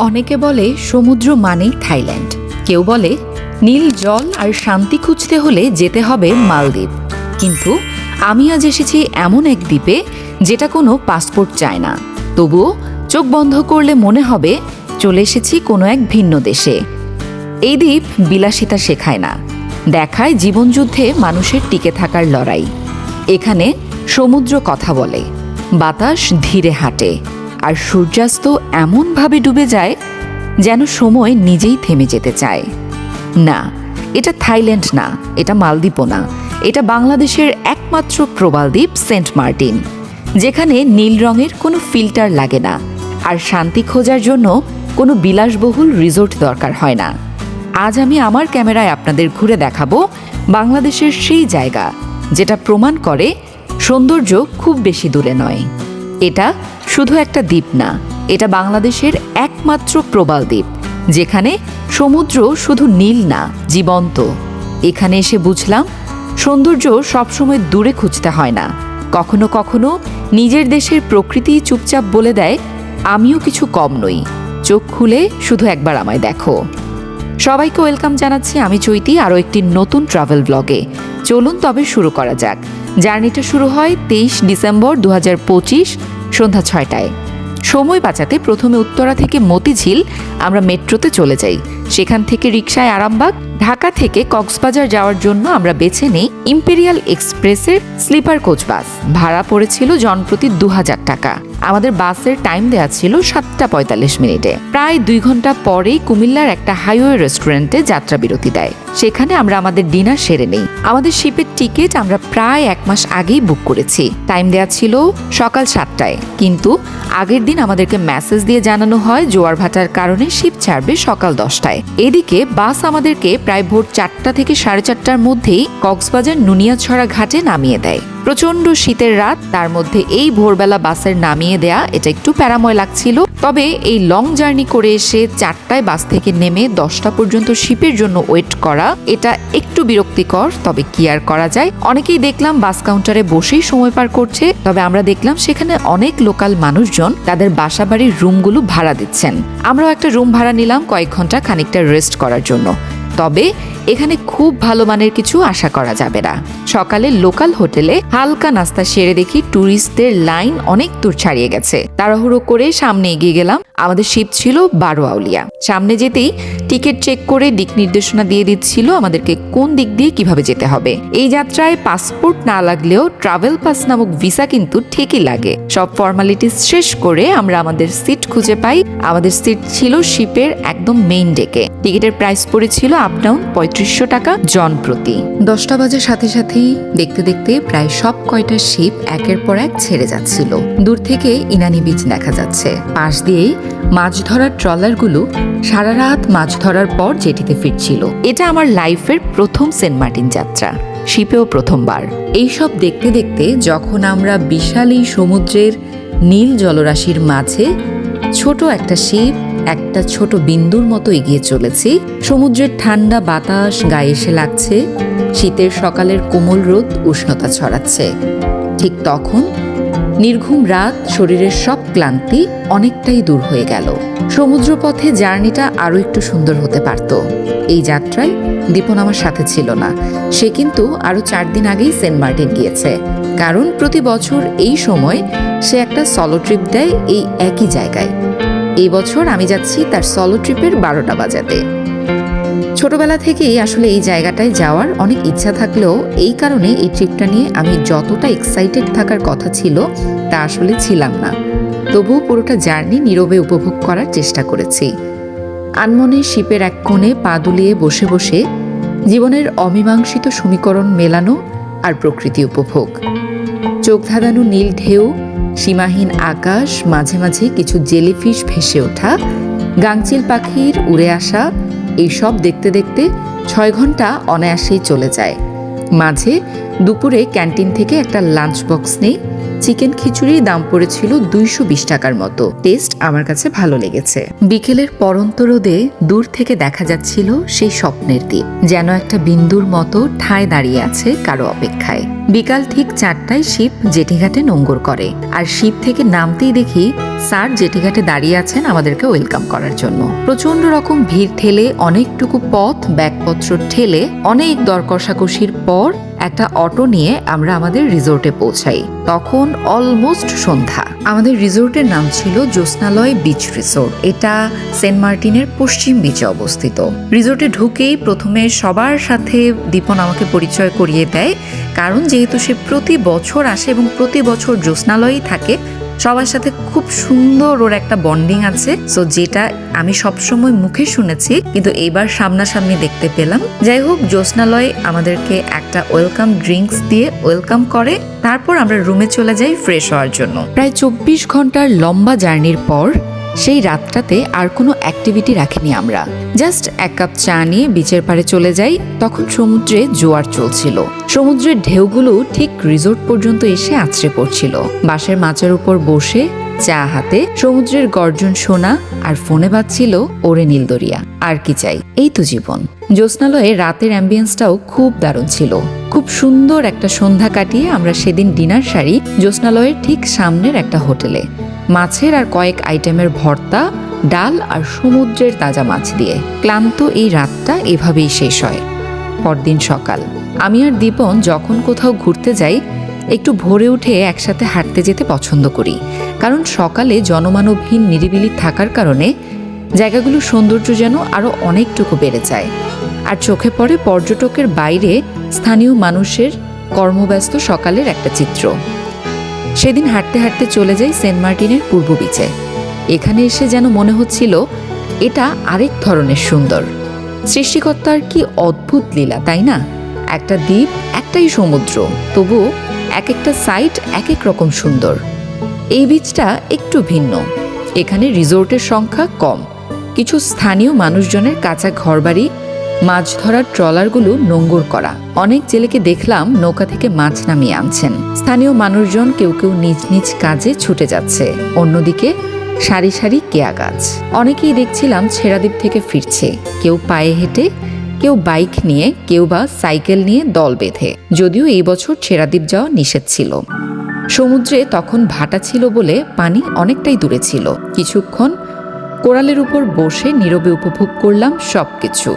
অনেকে বলে সমুদ্র মানেই থাইল্যান্ড, কেউ বলে নীল জল আর শান্তি খুঁজতে হলে যেতে হবে মালদ্বীপ। কিন্তু আমি আজ এসেছি এমন এক দ্বীপে যেটা কোনো পাসপোর্ট চায় না, তবুও চোখ বন্ধ করলে মনে হবে চলে এসেছি কোনো এক ভিন্ন দেশে। এই দ্বীপ বিলাসিতা শেখায় না, দেখায় জীবনযুদ্ধে মানুষের টিকে থাকার লড়াই। এখানে সমুদ্র কথা বলে, বাতাস ধীরে হাঁটে, আর সূর্যাস্ত এমনভাবে ডুবে যায় যেন সময় নিজেই থেমে যেতে চায়। না, এটা থাইল্যান্ড না, এটা মালদ্বীপও না, এটা বাংলাদেশের একমাত্র প্রবাল দ্বীপ সেন্ট মার্টিন, যেখানে নীল রঙের কোনো ফিল্টার লাগে না, আর শান্তি খোঁজার জন্য কোনো বিলাসবহুল রিসোর্ট দরকার হয় না। আজ আমি আমার ক্যামেরায় আপনাদের ঘুরে দেখাবো বাংলাদেশের সেই জায়গা যেটা প্রমাণ করে সৌন্দর্য খুব বেশি দূরে নয়। এটা শুধু একটা দ্বীপ না, এটা বাংলাদেশের একমাত্র প্রবাল দ্বীপ, যেখানে সমুদ্র শুধু নীল না, জীবন্ত। এখানে এসে বুঝলাম সৌন্দর্য সবসময় দূরে খুঁজতে হয় না, কখনো কখনো নিজের দেশের প্রকৃতি চুপচাপ বলে দেয় আমিও কিছু কম নই, চোখ খুলে শুধু একবার আমায় দেখো। সবাইকে ওয়েলকাম জানাচ্ছি, আমি চৈতি আরও একটি নতুন ট্রাভেল ব্লগে। চলুন তবে শুরু করা যাক। জার্নিটা শুরু হয় 23 ডিসেম্বর 2025 সন্ধ্যা 6টায়। সময় বাঁচাতে প্রথমে উত্তরা থেকে মতিঝিল আমরা মেট্রোতে চলে যাই, সেখান থেকে রিকশায় আরামবাগ। ঢাকা থেকে কক্সবাজার যাওয়ার জন্য আমরা বেছে নিই ইম্পেরিয়াল এক্সপ্রেসের স্লিপার কোচ বাস। ভাড়া পড়েছিল জনপ্রতি 2000 টাকা। আমাদের বাসের টাইম দেওয়া ছিল 7:45। প্রায় 2 ঘন্টা পরেই কুমিল্লার একটা হাইওয়ে রেস্টুরেন্টে যাত্রা বিরতি দেয়, সেখানে আমরা আমাদের ডিনার সেরে নেই। আমাদের শিপের টিকিট আমরা প্রায় 1 মাস আগেই বুক করেছি। টাইম দেওয়া ছিল সকাল 7টায়, কিন্তু আগের দিন আমাদেরকে মেসেজ দিয়ে জানানো হয় জোয়ার ভাটার কারণে শিপ ছাড়বে সকাল 10টায়। এদিকে বাস আমাদেরকে প্রায় ভোর 4টা থেকে 4:30টার মধ্যেই কক্সবাজার নুনিয়াছড়া ঘাটে নামিয়ে দেয়। প্রচণ্ড শীতের রাত, তার মধ্যে এই ভোরবেলা বাসের নামিয়ে দেয়া এটা একটু প্যারাময় লাগছিল। তবে এই লং জার্নি করে এসে 4টায় বাস থেকে নেমে 10টা পর্যন্ত শিপের জন্য ওয়েট করা, এটা একটু বিরক্তিকর। তবে কি আর করা যায়। অনেকেই দেখলাম বাস কাউন্টারে বসেই সময় পার করছে, তবে আমরা দেখলাম সেখানে অনেক লোকাল মানুষজন তাদের বাসা বাড়ির রুমগুলো ভাড়া দিচ্ছেন। আমরাও একটা রুম ভাড়া নিলাম কয়েক ঘন্টা খানিকটা রেস্ট করার জন্য। তবে এখানে খুব ভালো মানের কিছু আশা করা যাবে না। সকালে লোকাল হোটেলে হালকা নাস্তা সেরে দেখি ট্যুরিস্টদের লাইন অনেক দূর ছাড়িয়ে গেছে। তাড়াহুড়ো করে সামনে এগিয়ে গেলাম। আমাদের শিপ ছিল 12 আউলিয়া। সামনে যেতেই টিকিট চেক করে দিক নির্দেশনা দিয়ে দিচ্ছিল আমাদেরকে কোন দিক দিয়ে কিভাবে যেতে হবে। এই যাত্রায় পাসপোর্ট না লাগলেও ট্রাভেল পাস নামক ভিসা কিন্তু ঠিকই লাগে। সব ফর্মালিটিস শেষ করে আমরা আমাদের সিট খুঁজে পাই। আমাদের সিট ছিল শিপের একদম মেইন ডেকে। টিকিটের প্রাইস পড়েছিল আপ ডাউন 3500 টাকা জন প্রতি। 10টা বাজার সাথে সাথেই দেখতে দেখতে প্রায় সব কয়টা শিপ একের পর এক ছেড়ে যাচ্ছিল। দূর থেকে ইনানি বিচ দেখা যাচ্ছে। পাশ দিয়েই মাছ ধরার ট্রলারগুলো সারা রাত মাছ ধরার পর জেটিতে ফিরছিল। এটা আমার লাইফের প্রথম সেন্ট মার্টিন যাত্রা, শিপেও প্রথমবার। এইসব দেখতে দেখতে যখন আমরা বিশাল এই সমুদ্রের নীল জলরাশির মাঝে ছোট একটা শিপ একটা ছোট বিন্দুর মতো এগিয়ে চলেছি, সমুদ্রের ঠান্ডা বাতাস গায়ে এসে লাগছে, শীতের সকালের কোমল রোদ উষ্ণতা ছড়াচ্ছে। ঠিক তখন নির্ঘুম রাত, শরীরের সব ক্লান্তি অনেকটাই দূর হয়ে গেল। সমুদ্রপথে জার্নিটা আরও একটু সুন্দর হতে পারত। এই যাত্রায় দীপন আমার সাথে ছিল না। সে কিন্তু আরও 4 দিন আগেই সেন্ট মার্টিন গিয়েছে, কারণ প্রতি বছর এই সময় সে একটা সলো ট্রিপ দেয় এই একই জায়গায়। এই বছর আমি যাচ্ছি তার সলো ট্রিপের 12টা বাজাতে। ছোটবেলা থেকেই আসলে এই জায়গাটায় যাওয়ার অনেক ইচ্ছা থাকলেও এই কারণে এই ট্রিপটা নিয়ে আমি যতটা এক্সাইটেড থাকার কথা ছিল তা আসলে ছিলাম না। তবুও পুরোটা জার্নি নীরবে উপভোগ করার চেষ্টা করেছি। আনমনে শিপের এক কোণে পা দুলিয়ে বসে বসে জীবনের অমীমাংসিত সমীকরণ মেলানো আর প্রকৃতি উপভোগ। চোখ ধাঁধানো নীল ঢেউ, সীমাহীন আকাশ, মাঝে মাঝে কিছু জেলিফিশ ভেসে ওঠা, গাংচিল পাখির উড়ে আসা, এই সব দেখতে দেখতে 6 ঘন্টা অনায়াসেই চলে যায়। মাঝে দুপুরে ক্যান্টিন থেকে একটা লাঞ্চ বক্স নেই, চিকেন খিচুড়ির দাম পড়েছিল 220 টাকার মতো। টেস্ট আমার কাছে ভালো লেগেছে। বিকেলের পরন্ত রোদে দূর থেকে দেখা যাচ্ছিল সেই স্বপ্নের দ্বীপ, যেন একটা বিন্দুর মতো ঠায় দাঁড়িয়ে আছে কারো অপেক্ষায়। বিকাল ঠিক 4টায় শিপ জেটিঘাটে নোঙ্গর করে, আর শিপ থেকে নামতেই দেখি স্যার জেটিঘাটে দাঁড়িয়ে আছেন আমাদেরকে ওয়েলকাম করার জন্য। প্রচন্ড রকম ভিড় ঠেলে অনেকটুকু পথ ব্যাগপত্র ঠেলে অনেক দর কষাকষির পর একটা অটো নিয়ে আমরা আমাদের রিসোর্টে পৌঁছাই। তখন অলমোস্ট সন্ধ্যা। আমাদের রিসোর্টের নাম ছিল জ্যোৎস্নালয় বিচ রিসোর্ট। এটা সেন্ট মার্টিনের পশ্চিম বিচে অবস্থিত। রিসোর্টে ঢুকেই প্রথমে সবার সাথে দীপন আমাকে পরিচয় করিয়ে দেয়, কারণ যেহেতু সে প্রতি বছর আসে এবং প্রতি বছর জ্যোৎস্নালয়েই থাকে, সবার সাথে খুব সুন্দর ওর একটা বন্ডিং আছে। সো যেটা আমি সবসময় মুখে শুনেছি, কিন্তু এইবার সামনাসামনি দেখতে পেলাম। যাই হোক, জ্যোৎস্নালয় আমাদেরকে একটা ওয়েলকাম ড্রিঙ্কস দিয়ে ওয়েলকাম করে। তারপর আমরা রুমে চলে যাই ফ্রেশ হওয়ার জন্য। প্রায় 24 ঘন্টার লম্বা জার্নির পর সেই রাতটাতে আর কোনো অ্যাক্টিভিটি রাখিনি আমরা। জাস্ট এক কাপ চা নিয়ে বিচের পাড়ে চলে যাই। তখন সমুদ্রে জোয়ার চলছিল। সমুদ্রের ঢেউগুলো ঠিক রিসোর্ট পর্যন্ত এসে আছড়ে পড়ছিল। বাঁশের মাচার উপর বসে চা হাতে সমুদ্রের গর্জন শোনা, আর ফোনে বাজছিল ওরে নীলদরিয়া। আর কি চাই, এই তো জীবন। জ্যোৎস্নালয়ে রাতের অ্যাম্বিয়েন্সটাও খুব দারুণ ছিল। খুব সুন্দর একটা সন্ধ্যা কাটিয়ে আমরা সেদিন ডিনার সারি জ্যোৎস্নালয়ের ঠিক সামনের একটা হোটেলে। মাছের আর কয়েক আইটেমের ভর্তা, ডাল আর সমুদ্রের তাজা মাছ দিয়ে ক্লান্ত এই রাতটা এভাবেই শেষ হয়। পরদিন সকাল। আমি আর দীপন যখন কোথাও ঘুরতে যাই, একটু ভোরে উঠে একসাথে হাঁটতে যেতে পছন্দ করি, কারণ সকালে জনমানবহীন নিরিবিলি থাকার কারণে জায়গাগুলোর সৌন্দর্য যেন আরো অনেকটুকু বেড়ে যায়। আর চোখে পড়ে পর্যটকের বাইরে স্থানীয় মানুষের কর্মব্যস্ত সকালের একটা চিত্র। সেদিন হাঁটতে হাঁটতে চলে যাই সেন্ট মার্টিনের পূর্ব বিচে। এখানে এসে যেন মনে হচ্ছিল এটা আরেক ধরনের সুন্দর। সৃষ্টিকর্তার কি অদ্ভুত লীলা, তাই না? একটা দ্বীপ, একটাই সমুদ্র, তবু এক একটা সাইট এক এক রকম সুন্দর। এই বিচটা একটু ভিন্ন। এখানে রিসোর্টের সংখ্যা কম, কিছু স্থানীয় মানুষজনের কাঁচা ঘরবাড়ি, মাছ ধরার ট্রলারগুলো নোঙ্গর করা। অনেক জেলেকে দেখলাম নৌকা থেকে মাছ নামিয়ে আনছেন। স্থানীয় মানুষজন কেউ কেউ নিজ নিজ কাজে ছুটে যাচ্ছে। অন্যদিকে সারি সারি কেয়া গাছ। অনেকেই দেখছিলাম ছেড়াদ্বীপ থেকে ফিরছে, কেউ পায়ে হেঁটে, কেউ বাইক নিয়ে, কেউ বা সাইকেল নিয়ে দল বেঁধে। যদিও এই বছর ছেড়াদ্বীপ যাওয়া নিষেধ ছিল। সমুদ্রে তখন ভাটা ছিল বলে পানি অনেকটাই দূরে ছিল। কিছুক্ষণ কোরালের উপর বসে নীরবে উপভোগ করলাম সবকিছু।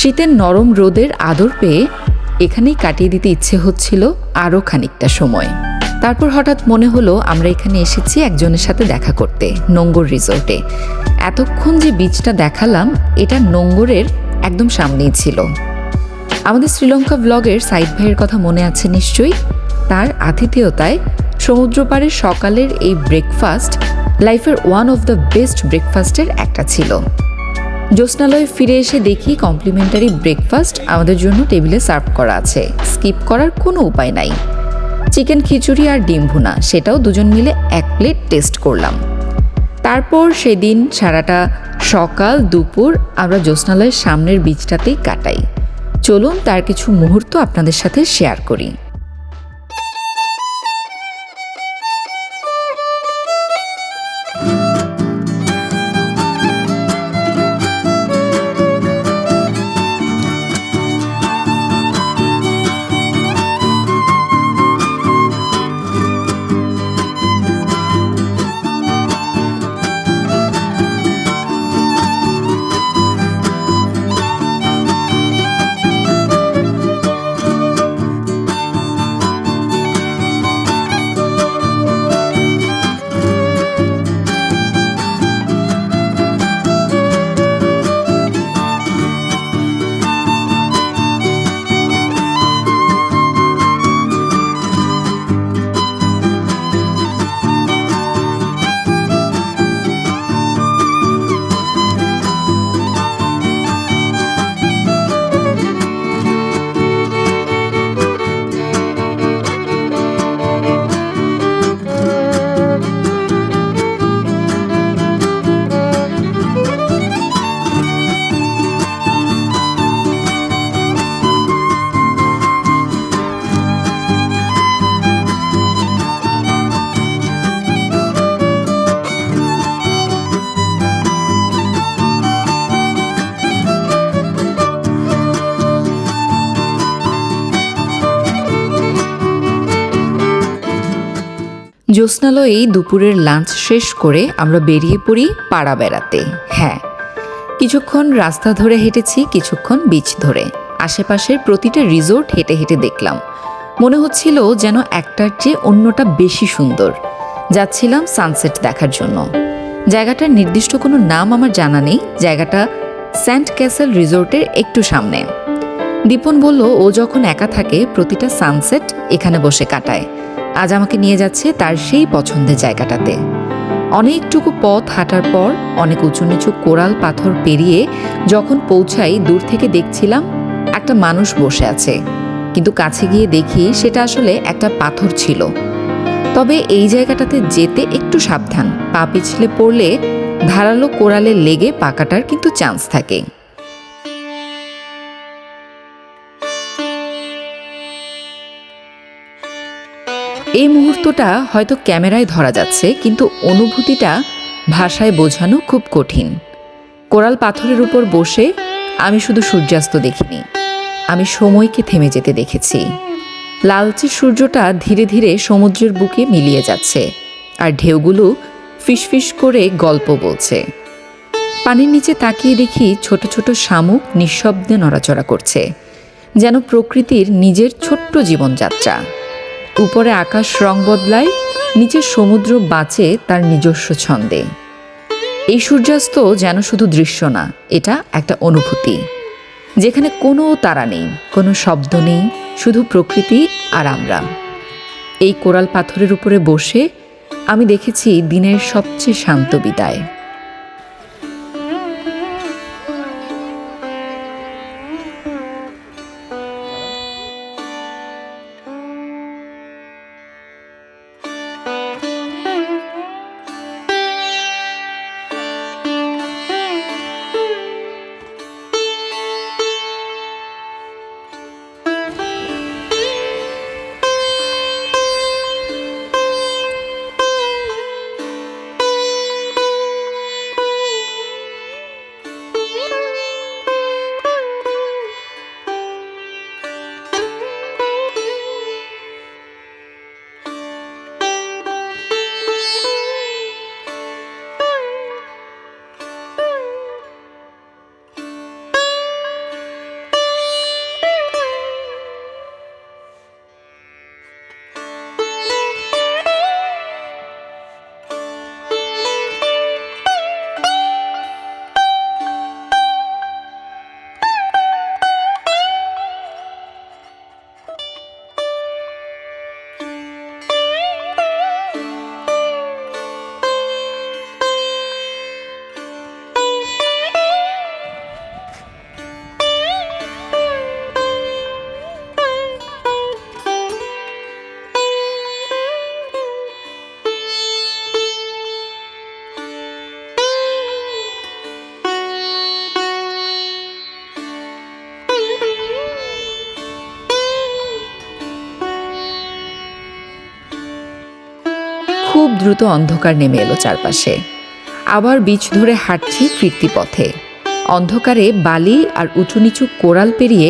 শীতের নরম রোদের আদর পেয়ে এখানেই কাটিয়ে দিতে ইচ্ছে হচ্ছিল আরও খানিকটা সময়। তারপর হঠাৎ মনে হলো আমরা এখানে এসেছি একজনের সাথে দেখা করতে, নোঙ্গর রিসোর্টে। এতক্ষণ যে বিচটা দেখালাম এটা নোঙ্গরের একদম সামনেই ছিল। আমাদের শ্রীলঙ্কা ব্লগের সাইদ ভাইয়ের কথা মনে আছে নিশ্চয়ই। তার আতিথেয়তায় সমুদ্র পাড়ে সকালের এই ব্রেকফাস্ট লাইফের ওয়ান অফ দ্য বেস্ট ব্রেকফাস্টের একটা ছিল। জ্যোৎস্নালয়ে ফিরে এসে দেখি কমপ্লিমেন্টারি ব্রেকফাস্ট আমাদের জন্য টেবিলে সার্ভ করা আছে। স্কিপ করার কোনো উপায় নাই। চিকেন খিচুড়ি আর ডিম ভুনা, সেটাও দুজন মিলে এক প্লেট টেস্ট করলাম। তারপর সেদিন সারাটা সকাল দুপুর আমরা জ্যোৎস্নালয়ের সামনের বিচটাতেই কাটাই। চলুন তার কিছু মুহূর্ত আপনাদের সাথে শেয়ার করি। জ্যোৎস্নালয়ে দুপুরের লাঞ্চ শেষ করে আমরা বেরিয়ে পড়ি পাড়া বেড়াতে। হ্যাঁ, কিছুক্ষণ রাস্তা ধরে হেঁটেছি, কিছুক্ষণ বিচ ধরে। আশেপাশের প্রতিটা রিসোর্ট হেঁটে হেঁটে দেখলাম। মনে হচ্ছিল যেন একটার চেয়ে অন্যটা বেশি সুন্দর। যাচ্ছিলাম সানসেট দেখার জন্য। জায়গাটার নির্দিষ্ট কোনো নাম আমার জানা নেই। জায়গাটা সেন্ট ক্যাসেল রিসোর্টের একটু সামনে। দীপন বলল ও যখন একা থাকে প্রতিটা সানসেট এখানে বসে কাটায়। আজ আমাকে নিয়ে যাচ্ছে তার সেই পছন্দের জায়গাটাতে। অনেকটুকু পথ হাঁটার পর অনেক উঁচু নিচু কোরাল পাথর পেরিয়ে যখন পৌঁছাই, দূর থেকে দেখছিলাম একটা মানুষ বসে আছে, কিন্তু কাছে গিয়ে দেখি সেটা আসলে একটা পাথর ছিল। তবে এই জায়গাটাতে যেতে একটু সাবধান, পা পিছলে পড়লে ধারালো কোরালে লেগে পা কাটার কিন্তু চান্স থাকে। এই মুহূর্তটা হয়তো ক্যামেরায় ধরা যাচ্ছে, কিন্তু অনুভূতিটা ভাষায় বোঝানো খুব কঠিন। কোরাল পাথরের উপর বসে আমি শুধু সূর্যাস্ত দেখিনি, আমি সময়কে থেমে যেতে দেখেছি। লালচে সূর্যটা ধীরে ধীরে সমুদ্রের বুকে মিলিয়ে যাচ্ছে, আর ঢেউগুলো ফিসফিস করে গল্প বলছে। পানির নিচে তাকিয়ে দেখি ছোট ছোট শামুক নিঃশব্দে নড়াচড়া করছে, যেন প্রকৃতির নিজের ছোট্ট জীবনযাত্রা। উপরে আকাশ রং বদলায়, নিচে সমুদ্র বাঁচে তার নিজস্ব ছন্দে। এই সূর্যাস্ত যেন শুধু দৃশ্য না, এটা একটা অনুভূতি, যেখানে কোনো তারা নেই, কোনো শব্দ নেই, শুধু প্রকৃতি আর আমরা। এই কোরাল পাথরের উপরে বসে আমি দেখেছি দিনের সবচেয়ে শান্ত বিদায়। খুব দ্রুত অন্ধকার নেমে এলো চারপাশে। আবার বিচ ধরে হাঁটছি ফিরতি পথে। অন্ধকারে বালি আর উঁচু নিচু কোরাল পেরিয়ে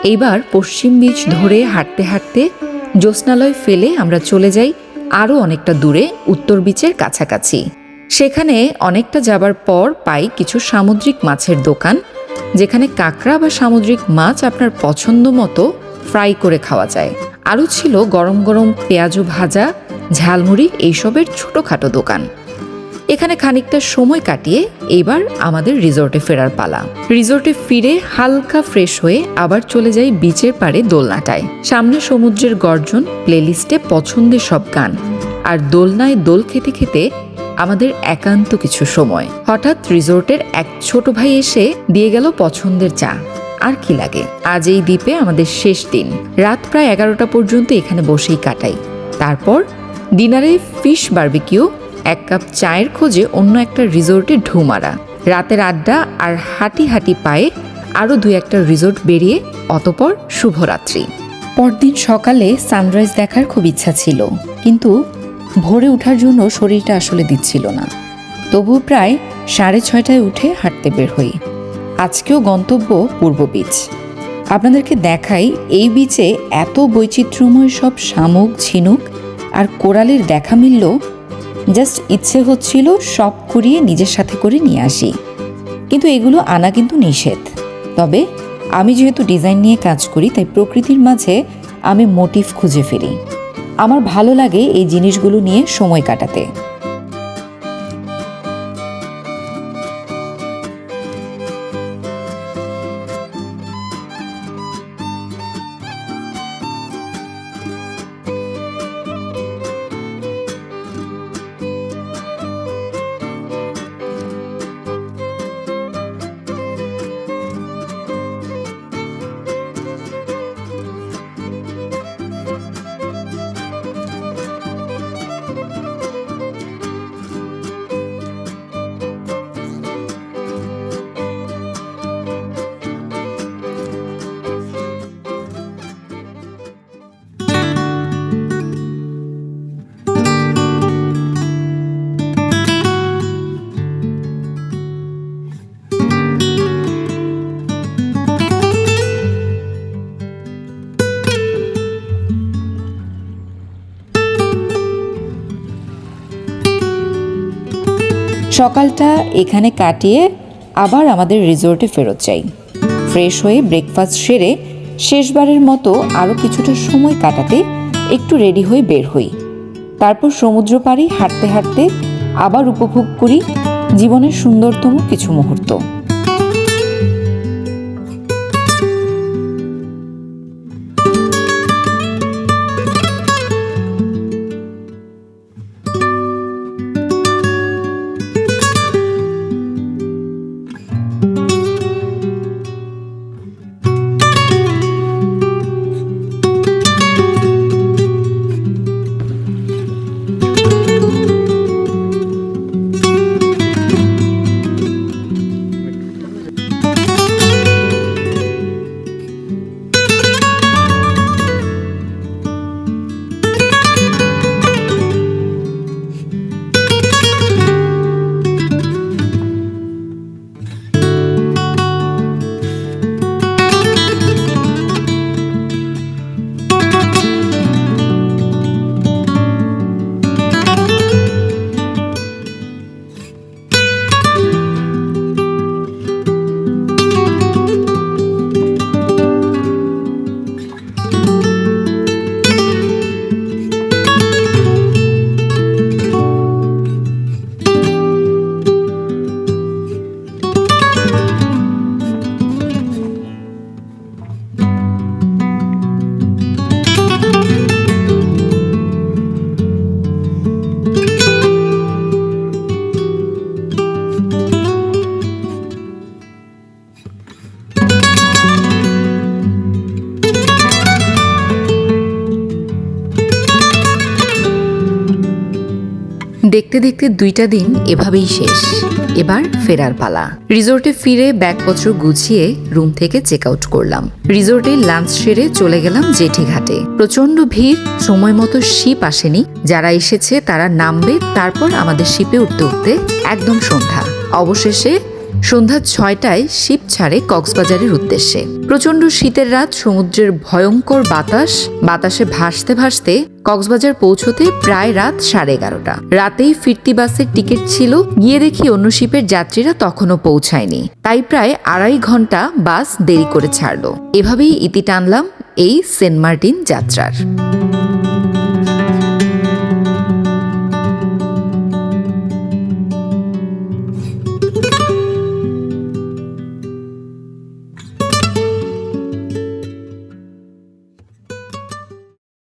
এইবার পশ্চিম বিচ ধরে হাঁটতে হাঁটতে জ্যোৎস্নালয় ফেলে আমরা চলে যাই আরও অনেকটা দূরে উত্তর বিচের কাছাকাছি। সেখানে অনেকটা যাবার পর পাই কিছু সামুদ্রিক মাছের দোকান, যেখানে কাঁকড়া বা সামুদ্রিক মাছ আপনার পছন্দ মতো ফ্রাই করে খাওয়া যায়। আরও ছিল গরম গরম পেঁয়াজু ভাজা, ঝালমুড়ি, এইসবের ছোটোখাটো দোকান। এখানে খানিকটা সময় কাটিয়ে এবার আমাদের রিসোর্টে ফেরার পালা। রিসোর্টে ফিরে হালকা ফ্রেশ হয়ে আবার চলে যাই বিচের পাড়ে দোলনাটায়। সামনে সমুদ্রের গর্জন, প্লেলিস্টে পছন্দের সব গান, আর দোলনায় দোল খেতে খেতে আমাদের একান্ত কিছু সময়। হঠাৎ রিসোর্টের এক ছোট ভাই এসে দিয়ে গেল পছন্দের চা। আর কি লাগে, আজ এই দ্বীপে আমাদের শেষ দিন। রাত প্রায় 11টা পর্যন্ত এখানে বসেই কাটাই। তারপর ডিনারে ফিশ বারবিকিউ, এক কাপ চায়ের খোঁজে অন্য একটা রিসোর্টে ঢু মারা, রাতের আড্ডা, আর হাঁটি হাঁটি পায়ে আরও 2-1টা রিসোর্ট বেরিয়ে অতপর শুভরাত্রি। পরদিন সকালে সানরাইজ দেখার খুব ইচ্ছা ছিল, কিন্তু ভোরে ওঠার জন্য শরীরটা আসলে দিচ্ছিল না। তবু প্রায় 6:30টায় উঠে হাঁটতে বের হই। আজকেও গন্তব্য পূর্ব বিচ। আপনাদেরকে দেখাই এই বিচে এত বৈচিত্র্যময় সব শামুক, ঝিনুক আর কোরালের দেখা মিলল। জাস্ট ইচ্ছে হচ্ছিল সব কুড়িয়ে নিজের সাথে করে নিয়ে আসি, কিন্তু এগুলো আনা কিন্তু নিষেধ। তবে আমি যেহেতু ডিজাইন নিয়ে কাজ করি, তাই প্রকৃতির মাঝে আমি মোটিভ খুঁজে ফিরি। আমার ভালো লাগে এই জিনিসগুলো নিয়ে সময় কাটাতে। সকালটা এখানে কাটিয়ে আবার আমাদের রিসোর্টে ফেরত যাই। ফ্রেশ হয়ে ব্রেকফাস্ট সেরে শেষবারের মতো আরও কিছুটা সময় কাটাতে একটু রেডি হয়ে বের হই। তারপর সমুদ্র পাড়ে হাঁটতে হাঁটতে আবার উপভোগ করি জীবনের সুন্দরতম কিছু মুহূর্ত। দেখতে দেখতে 2টা দিন এভাবেই শেষ। এবার ফেরার পালা। রিসোর্টে ফিরে ব্যাগপত্র গুছিয়ে রুম থেকে চেক আউট করলাম। রিসোর্টে লাঞ্চ সেরে চলে গেলাম জেঠি ঘাটে। প্রচন্ড ভিড়, সময় মতো শিপ আসেনি। যারা এসেছে তারা নামবে, তারপর আমাদের শিপে উঠতে উঠতে একদম সন্ধ্যা। অবশেষে সন্ধ্যা 6টায় শিপ ছাড়ে কক্সবাজারের উদ্দেশ্যে। প্রচন্ড শীতের রাত, সমুদ্রের ভয়ঙ্কর বাতাসে ভাসতে ভাসতে কক্সবাজার পৌঁছতে প্রায় রাত 11:30। রাতেই ফিরতি বাসের টিকিট ছিল। গিয়ে দেখি অন্য শিপের যাত্রীরা তখনও পৌঁছায়নি, তাই প্রায় 2.5 ঘন্টা বাস দেরি করে ছাড়লো। এভাবেই ইতি টানলাম এই সেন্ট মার্টিন যাত্রার।